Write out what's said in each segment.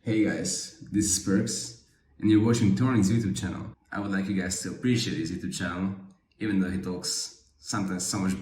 Hey guys, this is Perkz, and you're watching Thorin's YouTube channel. I would like you guys to appreciate his YouTube channel, even though he talks sometimes so much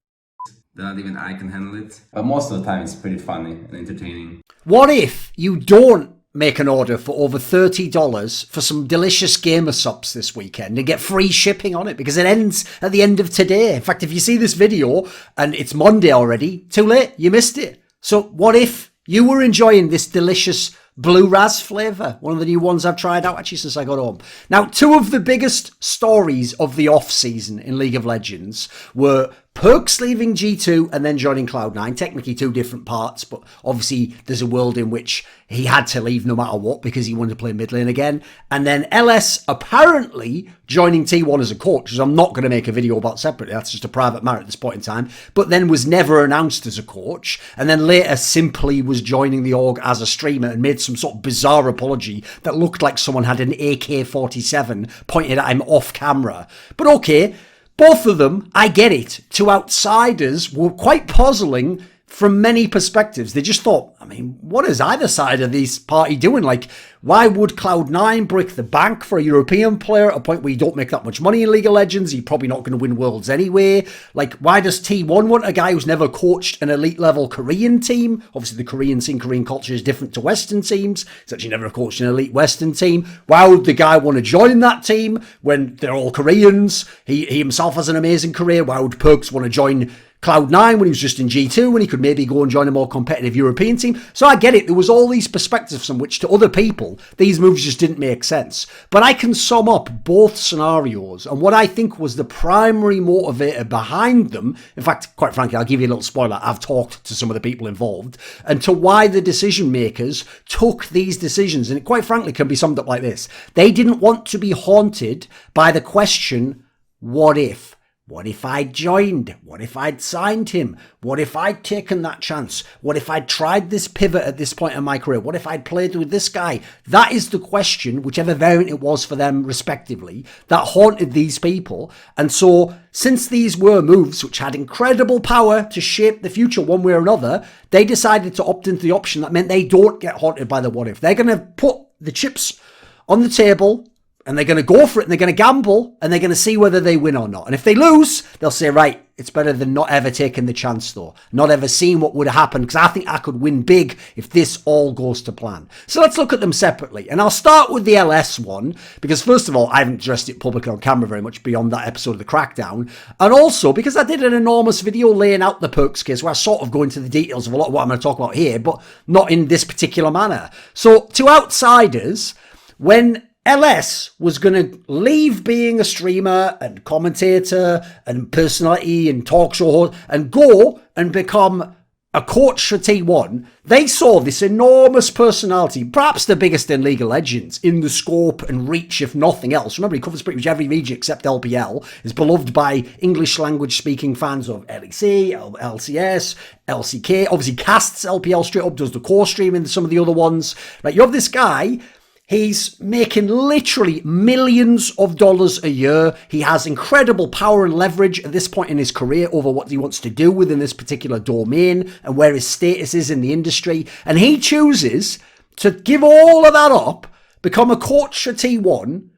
that not even I can handle it. But most of the time it's pretty funny and entertaining. What if you don't make an order for over $30 for some delicious gamer subs this weekend and get free shipping on it because it ends at the end of today? In fact, if you see this video and it's Monday already, too late, you missed it. So what if you were enjoying this delicious Blue Raz flavour, one of the new ones I've tried out actually since I got home. Now, two of the biggest stories of the off-season in League of Legends were Perkz leaving G2 and then joining Cloud9. Technically two different parts, but obviously there's a world in which he had to leave no matter what because he wanted to play mid lane again. And then LS apparently joining T1 as a coach, which I'm not going to make a video about separately. That's just a private matter at this point in time. But then was never announced as a coach. And then later simply was joining the org as a streamer and made some sort of bizarre apology that looked like someone had an AK-47 pointed at him off camera. But okay. Both of them, I get it, to outsiders were quite puzzling from many perspectives. They just thought, I mean, what is either side of this party doing? Like, why would Cloud9 break the bank for a European player at a point where you don't make that much money in League of Legends? You're probably not going to win Worlds anyway. Like, why does T1 want a guy who's never coached an elite-level Korean team? Obviously, the Korean scene, Korean culture is different to Western teams. He's actually never coached an elite Western team. Why would the guy want to join that team when they're all Koreans? He himself has an amazing career. Why would Perkz want to join Cloud9 when he was just in G2 when he could maybe go and join a more competitive European team? So I get it. There was all these perspectives from which to other people, these moves just didn't make sense. But I can sum up both scenarios and what I think was the primary motivator behind them. In fact, quite frankly, I'll give you a little spoiler. I've talked to some of the people involved and to why the decision makers took these decisions. And it quite frankly can be summed up like this. They didn't want to be haunted by the question, what if? What if I'd joined? What if I'd signed him? What if I'd taken that chance? What if I'd tried this pivot at this point in my career? What if I'd played with this guy? That is the question, whichever variant it was for them respectively, that haunted these people. And so since these were moves which had incredible power to shape the future one way or another, they decided to opt into the option that meant they don't get haunted by the what if. They're going to put the chips on the table and they're going to go for it and they're going to gamble and they're going to see whether they win or not. And if they lose, they'll say, right, it's better than not ever taking the chance though. Not ever seeing what would have happened because I think I could win big if this all goes to plan. So let's look at them separately. And I'll start with the LS one because first of all, I haven't addressed it publicly on camera very much beyond that episode of The Crackdown. And also because I did an enormous video laying out the Perkz case where I sort of go into the details of a lot of what I'm going to talk about here, but not in this particular manner. So to outsiders, when LS was going to leave being a streamer and commentator and personality and talk show host and go and become a coach for T1. They saw this enormous personality, perhaps the biggest in League of Legends, in the scope and reach, if nothing else. Remember, he covers pretty much every region except LPL, is beloved by English language speaking fans of LEC, LCS, LCK, obviously casts LPL straight up, does the core stream in some of the other ones. Like, you have this guy. He's making literally millions of dollars a year. He has incredible power and leverage at this point in his career over what he wants to do within this particular domain and where his status is in the industry. And he chooses to give all of that up, become a coach for T1,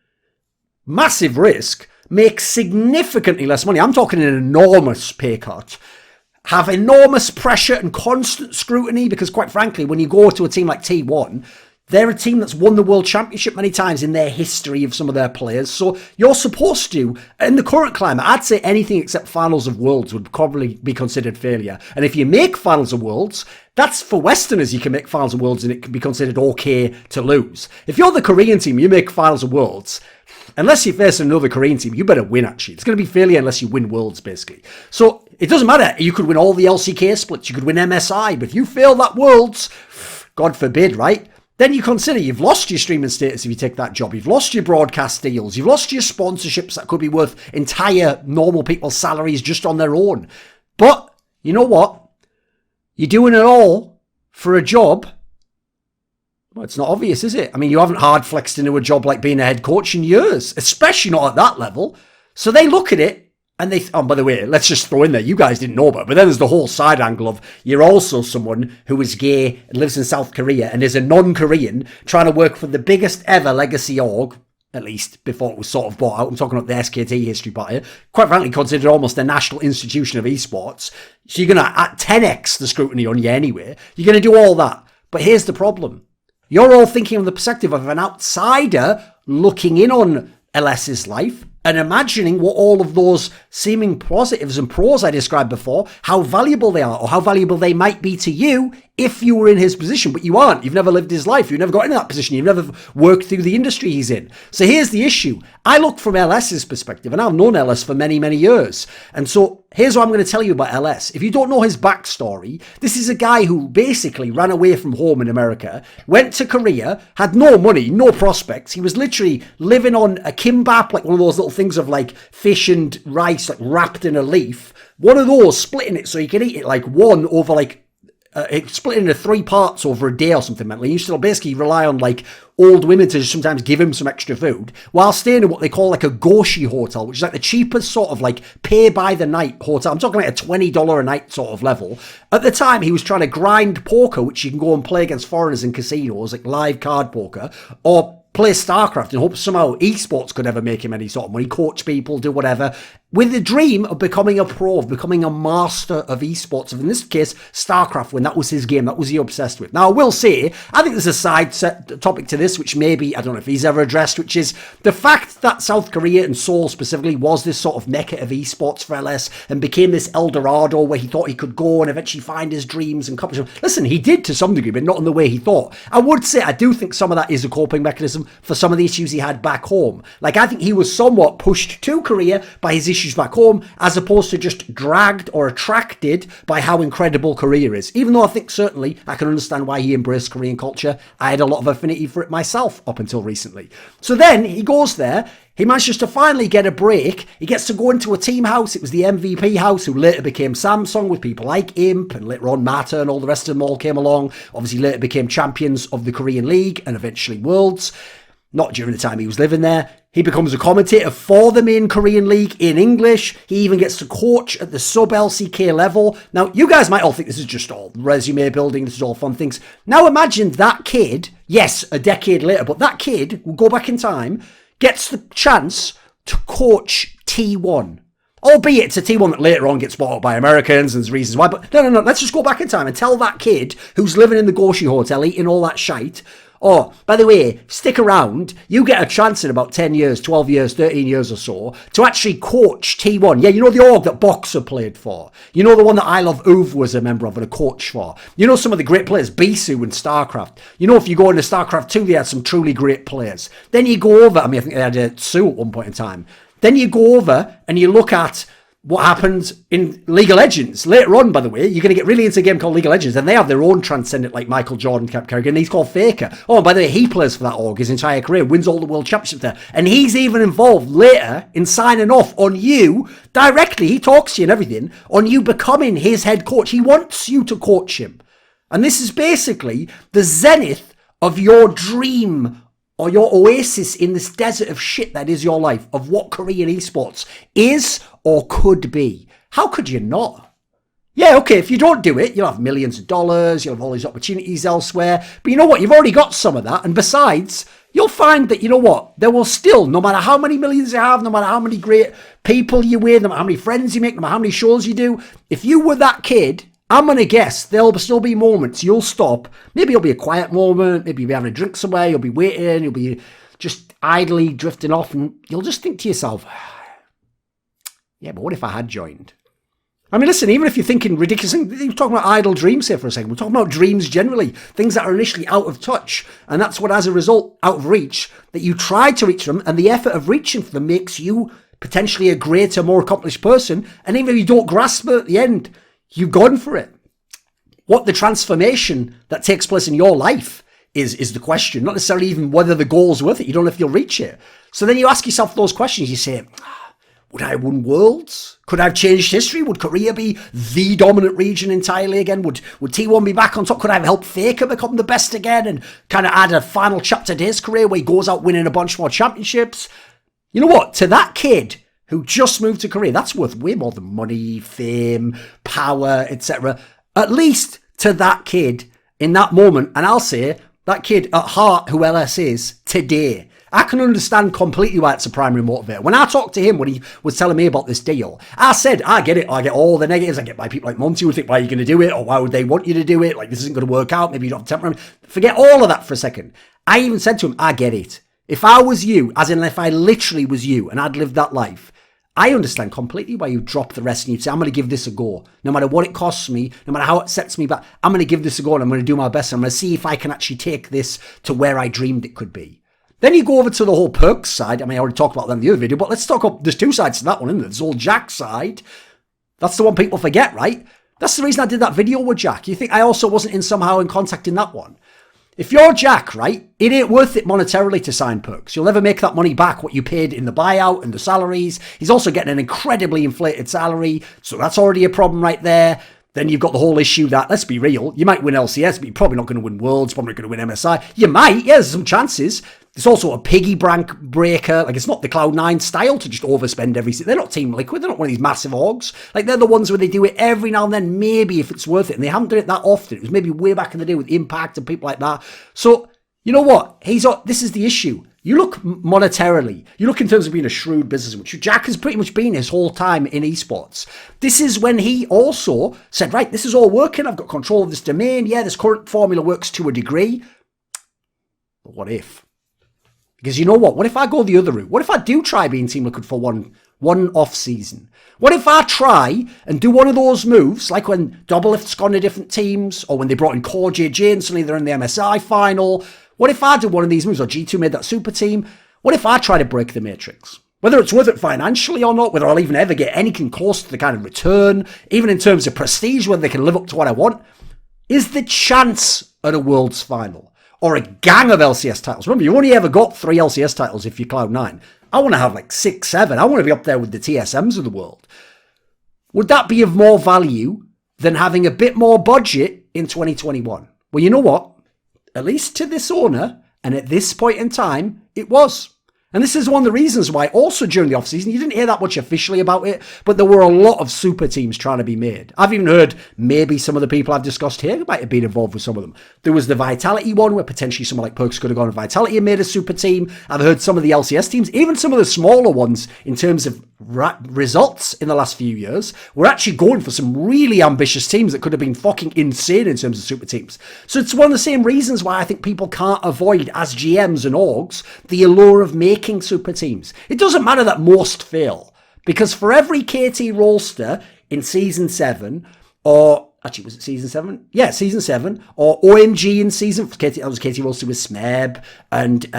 massive risk, make significantly less money. I'm talking an enormous pay cut. Have enormous pressure and constant scrutiny because quite frankly, when you go to a team like T1, they're a team that's won the World Championship many times in their history of some of their players. So you're supposed to, in the current climate, I'd say anything except Finals of Worlds would probably be considered failure. And if you make Finals of Worlds, that's for Westerners, you can make Finals of Worlds and it can be considered okay to lose. If you're the Korean team, you make Finals of Worlds, unless you face another Korean team, you better win actually. It's going to be failure unless you win Worlds basically. So it doesn't matter. You could win all the LCK splits, you could win MSI, but if you fail that Worlds, God forbid, right? Then you consider you've lost your streaming status if you take that job. You've lost your broadcast deals. You've lost your sponsorships that could be worth entire normal people's salaries just on their own. But you know what? You're doing it all for a job. Well, it's not obvious, is it? I mean, you haven't hard flexed into a job like being a head coach in years, especially not at that level. So they look at it And by the way, let's just throw in there, you guys didn't know about it, but then there's the whole side angle of you're also someone who is gay and lives in South Korea and is a non-Korean trying to work for the biggest ever legacy org, at least before it was sort of bought out. I'm talking about the SKT history part here. Quite frankly, considered almost a national institution of esports. So you're going to at 10x the scrutiny on you anyway. You're going to do all that. But here's the problem. You're all thinking from the perspective of an outsider looking in on LS's life and imagining what all of those seeming positives and pros I described before, how valuable they are or how valuable they might be to you if you were in his position, but you aren't. You've never lived his life. You've never got into that position. You've never worked through the industry he's in. So here's the issue. I look from LS's perspective, and I've known LS for many, many years. And so here's what I'm going to tell you about LS. If you don't know his backstory, this is a guy who basically ran away from home in America, went to Korea, had no money, no prospects. He was literally living on a kimbap, like one of those little things of like fish and rice, like wrapped in a leaf. One of those, splitting it so you can eat it like one over like, it's split into 3 parts over a day or something mentally. You still basically rely on like old women to sometimes give him some extra food while staying in what they call like a goshi hotel, which is like the cheapest sort of like pay by the night hotel. I'm talking like a $20 a night sort of level. At the time, he was trying to grind poker, which you can go and play against foreigners in casinos, like live card poker, or play StarCraft and hope somehow esports could ever make him any sort of money, coach people, do whatever, with the dream of becoming a pro, of becoming a master of esports, of in this case, StarCraft, when that was his game, that was he obsessed with. Now, I will say, I think there's a side topic to this, which maybe, I don't know if he's ever addressed, which is the fact that South Korea and Seoul specifically was this sort of mecca of esports for LS and became this El Dorado where he thought he could go and eventually find his dreams and accomplish them. Listen, he did to some degree, but not in the way he thought. I would say, I do think some of that is a coping mechanism for some of the issues he had back home. Like, I think he was somewhat pushed to Korea by his issues back home, as opposed to just dragged or attracted by how incredible Korea is. Even though I think certainly I can understand why he embraced Korean culture. I had a lot of affinity for it myself up until recently. So then he goes there. He manages to finally get a break. He gets to go into a team house. It was the MVP house, who later became Samsung, with people like Imp and later on Mata and all the rest of them all came along. Obviously later became champions of the Korean League and eventually Worlds. Not during the time he was living there. He becomes a commentator for the main Korean League in English. He even gets to coach at the sub-LCK level. Now, you guys might all think this is just all resume building, this is all fun things. Now imagine that kid, yes, a decade later, but that kid will go back in time, gets the chance to coach T1. Albeit it's a T1 that later on gets bought up by Americans and there's reasons why. But no, let's just go back in time and tell that kid who's living in the Goshi Hotel, eating all that shite, oh, by the way, stick around. You get a chance in about 10 years, 12 years, 13 years or so to actually coach T1. Yeah, you know the org that Boxer played for. You know the one that I Love Uv was a member of and a coach for. You know some of the great players, Bisu and StarCraft. You know if you go into StarCraft 2, they had some truly great players. Then you go over, I think they had a Sue at one point in time. Then you go over and you look at what happens in League of Legends. Later on, by the way, you're going to get really into a game called League of Legends, and they have their own transcendent, like Michael Jordan character, and he's called Faker. Oh, and by the way, he plays for that org his entire career, wins all the world championships there, and he's even involved later in signing off on you directly. He talks to you and everything on you becoming his head coach. He wants you to coach him. And this is basically the zenith of your dream or your oasis in this desert of shit that is your life, of what Korean esports is or could be. How could you not? Yeah, okay, if you don't do it, you'll have millions of dollars, you'll have all these opportunities elsewhere, but you know what, you've already got some of that, and besides, you'll find that, you know what, there will still, no matter how many millions you have, no matter how many great people you're with, no matter how many friends you make, no matter how many shows you do, if you were that kid, I'm going to guess there'll still be moments you'll stop. Maybe it'll be a quiet moment. Maybe you'll be having a drink somewhere. You'll be waiting. You'll be just idly drifting off. And you'll just think to yourself, yeah, but what if I had joined? I mean, listen, even if you're thinking ridiculous, you're talking about idle dreams here for a second. We're talking about dreams generally, things that are initially out of touch. And that's what, as a result, out of reach, that you try to reach them. And the effort of reaching for them makes you potentially a greater, more accomplished person. And even if you don't grasp it at the end, you've gone for it. What the transformation that takes place in your life is the question, not necessarily even whether the goal's worth it. You don't know if you'll reach it. So then you ask yourself those questions. You say, would I have won worlds? Could I have changed history? Would Korea be the dominant region entirely again? Would T1 be back on top? Could I have helped Faker become the best again and kind of add a final chapter to his career where he goes out winning a bunch more championships? You know what? To that kid who just moved to Korea, that's worth way more than money, fame, power, etc. At least to that kid in that moment. And I'll say, that kid at heart, who LS is today, I can understand completely why it's a primary motivator. When I talked to him, when he was telling me about this deal, I said, I get it. I get all the negatives. I get why people like Monty would think, why are you going to do it? Or why would they want you to do it? Like, this isn't going to work out. Maybe you don't have temperament. Forget all of that for a second. I even said to him, I get it. If I was you, as in if I literally was you and I'd lived that life, I understand completely why you drop the rest and you'd say, I'm going to give this a go. No matter what it costs me, no matter how it sets me back, I'm going to give this a go and I'm going to do my best. I'm going to see if I can actually take this to where I dreamed it could be. Then you go over to the whole Perkz side. I mean, I already talked about that in the other video, but let's talk about, there's two sides to that one, isn't there? There's all Jack's side. That's the one people forget, right? That's the reason I did that video with Jack. You think I also wasn't somehow in contact in that one? If you're Jack, right, it ain't worth it monetarily to sign Perkz. You'll never make that money back, what you paid in the buyout and the salaries. He's also getting an incredibly inflated salary, so that's already a problem right there. Then you've got the whole issue that, let's be real, you might win LCS, but you're probably not going to win Worlds, probably not going to win MSI. You might, yeah, there's some chances. It's also a piggy bank breaker. Like, it's not the Cloud9 style to just overspend everything. They're not Team Liquid. They're not one of these massive orgs. Like, they're the ones where they do it every now and then, maybe if it's worth it. And they haven't done it that often. It was maybe way back in the day with Impact and people like that. So, you know what? This is the issue. You look monetarily, you look in terms of being a shrewd businessman, which Jack has pretty much been his whole time in esports. This is when he also said, right, this is all working. I've got control of this domain. Yeah, this current formula works to a degree. But what if? Because you know what? What if I go the other route? What if I do try being Team Liquid for one off season? What if I try and do one of those moves, like when Doublelift's gone to different teams, or when they brought in Core JJ and suddenly they're in the MSI final? What if I do one of these moves, or G2 made that super team? What if I try to break the matrix? Whether it's worth it financially or not, whether I'll even ever get anything close to the kind of return, even in terms of prestige, whether they can live up to what I want, is the chance at a Worlds final or a gang of LCS titles. Remember, you only ever got 3 LCS titles if you're Cloud9. I want to have like 6, 7. I want to be up there with the TSMs of the world. Would that be of more value than having a bit more budget in 2021? Well, you know what? At least to this owner, and at this point in time, it was. And this is one of the reasons why also during the offseason, you didn't hear that much officially about it, but there were a lot of super teams trying to be made. I've even heard maybe some of the people I've discussed here might have been involved with some of them. There was the Vitality one where potentially someone like Perkz could have gone to Vitality and made a super team. I've heard some of the LCS teams, even some of the smaller ones in terms of results in the last few years, were actually going for some really ambitious teams that could have been fucking insane in terms of super teams. So it's one of the same reasons why I think people can't avoid, as GMs and orgs, the allure of making super teams. It doesn't matter that most fail, because for every KT roster in Season 7, or actually, was it Season 7? Yeah, Season 7, or OMG in Season... that was KT roster with Smeb and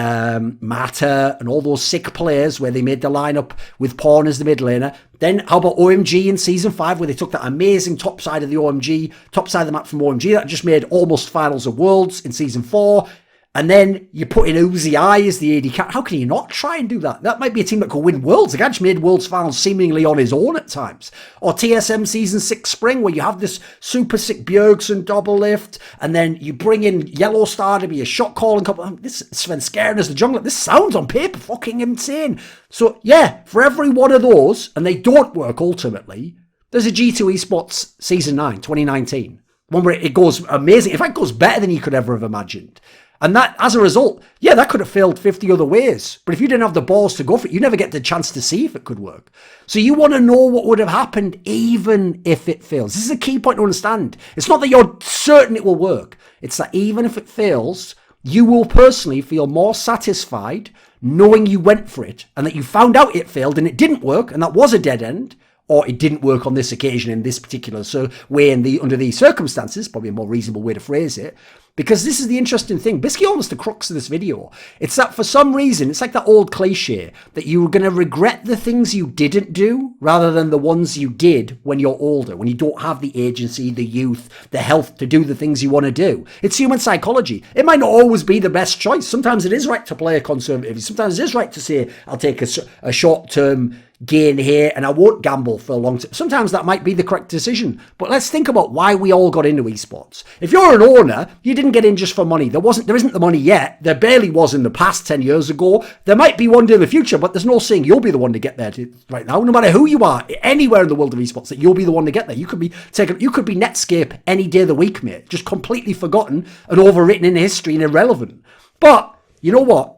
Mata and all those sick players where they made the lineup with Pawn as the mid laner. Then how about OMG in Season 5 where they took that amazing top side of the map from OMG that just made almost finals of Worlds in Season 4. And then you put in Uzi I as the AD carry. How can you not try and do that? That might be a team that could win Worlds. The guy just made Worlds finals seemingly on his own at times. Or TSM Season 6 Spring, where you have this super sick Bjergsen double lift, and then you bring in YellowStar to be a shot calling couple. This Sven Skaren as the jungler. This sounds on paper fucking insane. So yeah, for every one of those, and they don't work ultimately, there's a G2 Esports Season 9, 2019. One where it goes amazing. In fact, it goes better than you could ever have imagined. And that, as a result, yeah, that could have failed 50 other ways. But if you didn't have the balls to go for it, you never get the chance to see if it could work. So you want to know what would have happened even if it fails. This is a key point to understand. It's not that you're certain it will work. It's that even if it fails, you will personally feel more satisfied knowing you went for it and that you found out it failed and it didn't work and that was a dead end, or it didn't work on this occasion in this particular way under these circumstances, probably a more reasonable way to phrase it. Because this is the interesting thing, basically almost the crux of this video. It's that for some reason, it's like that old cliche that you were going to regret the things you didn't do rather than the ones you did when you're older, when you don't have the agency, the youth, the health to do the things you want to do. It's human psychology. It might not always be the best choice. Sometimes it is right to play a conservative. Sometimes it is right to say, I'll take a short-term, gain here and I won't gamble for a long time. Sometimes that might be the correct decision, but let's think about why we all got into esports. If you're an owner, you didn't get in just for money. There isn't the money yet. There barely was in the past 10 years ago. There might be one day in the future, but there's no saying you'll be the one to get there right now. No matter who you are, anywhere in the world of esports, that you'll be the one to get there. You could be Netscape any day of the week, mate. Just completely forgotten and overwritten in history and irrelevant. But you know what?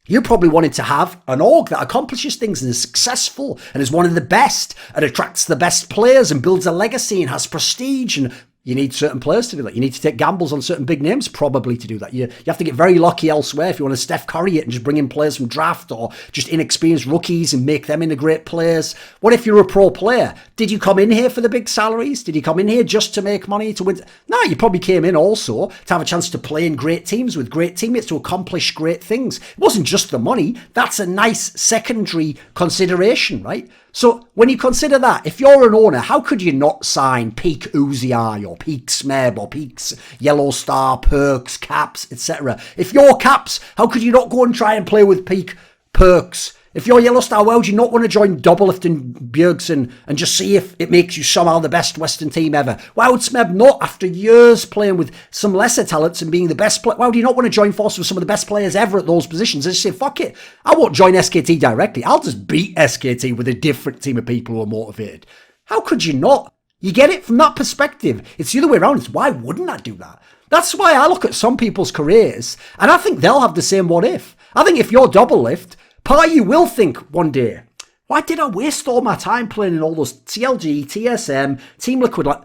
You probably wanted to have an org that accomplishes things and is successful and is one of the best and attracts the best players and builds a legacy and has prestige, and you need certain players to do that. You need to take gambles on certain big names probably to do that. You have to get very lucky elsewhere if you want to Steph Curry it and just bring in players from draft or just inexperienced rookies and make them into great players. What if you're a pro player? Did you come in here for the big salaries? Did you come in here just to make money, to win? No, you probably came in also to have a chance to play in great teams with great teammates to accomplish great things. It wasn't just the money. That's a nice secondary consideration, right? So when you consider that, if you're an owner, how could you not sign Peak Uzi or Peak Smeb or Peaks Yellow Star, Perkz, Caps, etc.? If you're Caps, how could you not go and try and play with Peak Perkz? If you're Yellow Star, why would you not want to join Doublelift and Bjergsen and just see if it makes you somehow the best Western team ever? Why would Smeb not, after years playing with some lesser talents and being the best player, why would you not want to join forces with some of the best players ever at those positions and just say, fuck it, I won't join SKT directly. I'll just beat SKT with a different team of people who are motivated. How could you not? You get it from that perspective. It's the other way around. It's why wouldn't I do that? That's why I look at some people's careers and I think they'll have the same what if. I think if you're Doublelift, part of you will think one day, why did I waste all my time playing in all those CLG, TSM, Team Liquid? Like,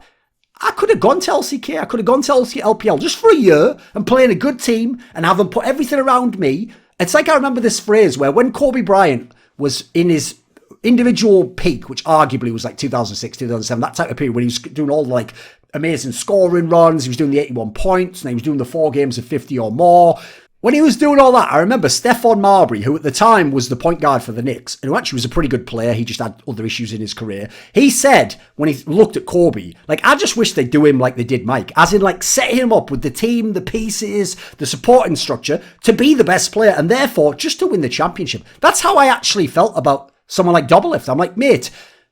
I could have gone to LCK, I could have gone to LPL just for a year and playing a good team and have them put everything around me. It's like I remember this phrase where when Kobe Bryant was in his individual peak, which arguably was like 2006, 2007, that type of period when he was doing all like amazing scoring runs, he was doing the 81 points, and he was doing the 4 games of 50 or more. When he was doing all that, I remember Stephon Marbury, who at the time was the point guard for the Knicks, and who actually was a pretty good player, he just had other issues in his career. He said, when he looked at Kobe, like, I just wish they'd do him like they did Mike, as in, like, set him up with the team, the pieces, the supporting structure, to be the best player, and therefore, just to win the championship. That's how I actually felt about someone like Doublelift. I'm like, mate,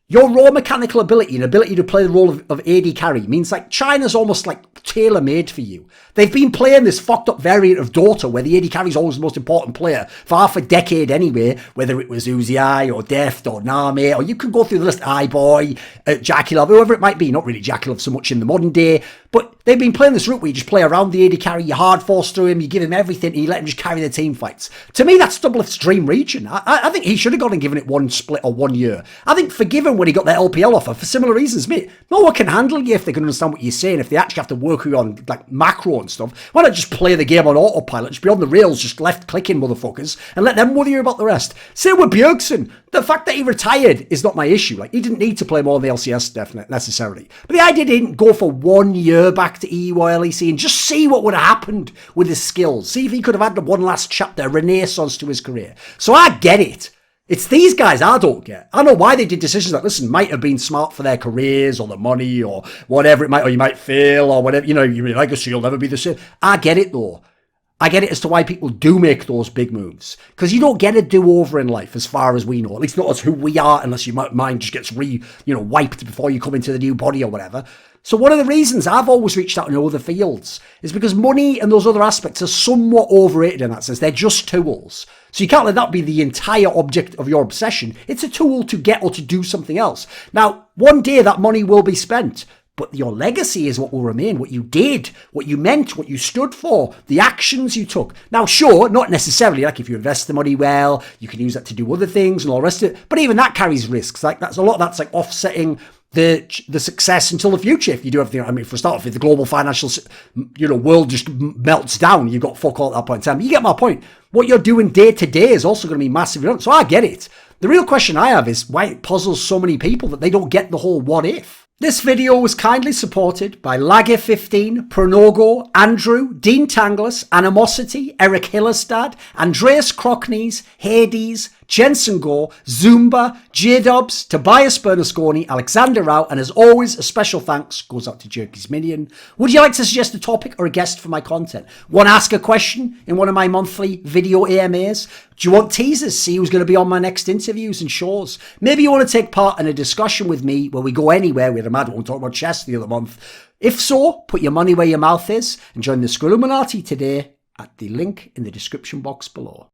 your raw mechanical ability and ability to play the role of AD carry means like China's almost like tailor-made for you. They've been playing this fucked up variant of Dota where the AD carry is always the most important player for half a decade anyway, whether it was Uzi or Deft or Nami, or you can go through the list, iBoy, Jackie-Love, whoever it might be, not really Jackie-Love so much in the modern day, but they've been playing this route where you just play around the AD carry, you hard force through him, you give him everything, and you let him just carry the team fights. To me, that's Doublelift's dream region. I think he should have gone and given it one split or 1 year. I think forgive him when he got that LPL offer for similar reasons, mate. No one can handle you if they can understand what you're saying, if they actually have to work you on like macro and stuff. Why not just play the game on autopilot, just be on the rails, just left-clicking motherfuckers, and let them worry about the rest? Same with Bjergsen. The fact that he retired is not my issue. Like, he didn't need to play more in the LCS definitely, necessarily. But the idea he didn't go for 1 year back to EU or LEC and just see what would have happened with his skills. See if he could have had one last chapter, renaissance to his career. So I get it. It's these guys I don't get. I know why they did decisions that, listen, might have been smart for their careers or the money or whatever it might, or you might fail or whatever, you know, your legacy will never be the same. I get it though. I get it as to why people do make those big moves. Because you don't get a do-over in life as far as we know. At least not as who we are, unless your mind just gets wiped before you come into the new body or whatever. So one of the reasons I've always reached out in other fields is because money and those other aspects are somewhat overrated in that sense. They're just tools. So you can't let that be the entire object of your obsession. It's a tool to get or to do something else. Now, one day that money will be spent. But your legacy is what will remain, what you did, what you meant, what you stood for, the actions you took. Now, sure, not necessarily, like if you invest the money well, you can use that to do other things and all the rest of it. But even that carries risks. Like that's a lot of that's like offsetting the success until the future. If you do everything, I mean, for a start off, if the global financial, world just melts down, you've got fuck all at that point in time. You get my point. What you're doing day to day is also going to be massively different. So I get it. The real question I have is why it puzzles so many people that they don't get the whole what if. This video was kindly supported by Lagger15, Pronogo, Andrew, Dean Tanglis, Animosity, ErikHillestad, Andreas Kroknes, Hades, Jensen Goh, Zoomba, JDubs, Tobias Bernasconi, Alexander Rao, and as always, a special thanks goes out to Jerky's Minion. Would you like to suggest a topic or a guest for my content? Want to ask a question in one of my monthly video AMAs? Do you want teasers? See who's going to be on my next interviews and shows? Maybe you want to take part in a discussion with me where we go anywhere. We had a mad one talking about chess the other month. If so, put your money where your mouth is and join the Skruilluminati today at the link in the description box below.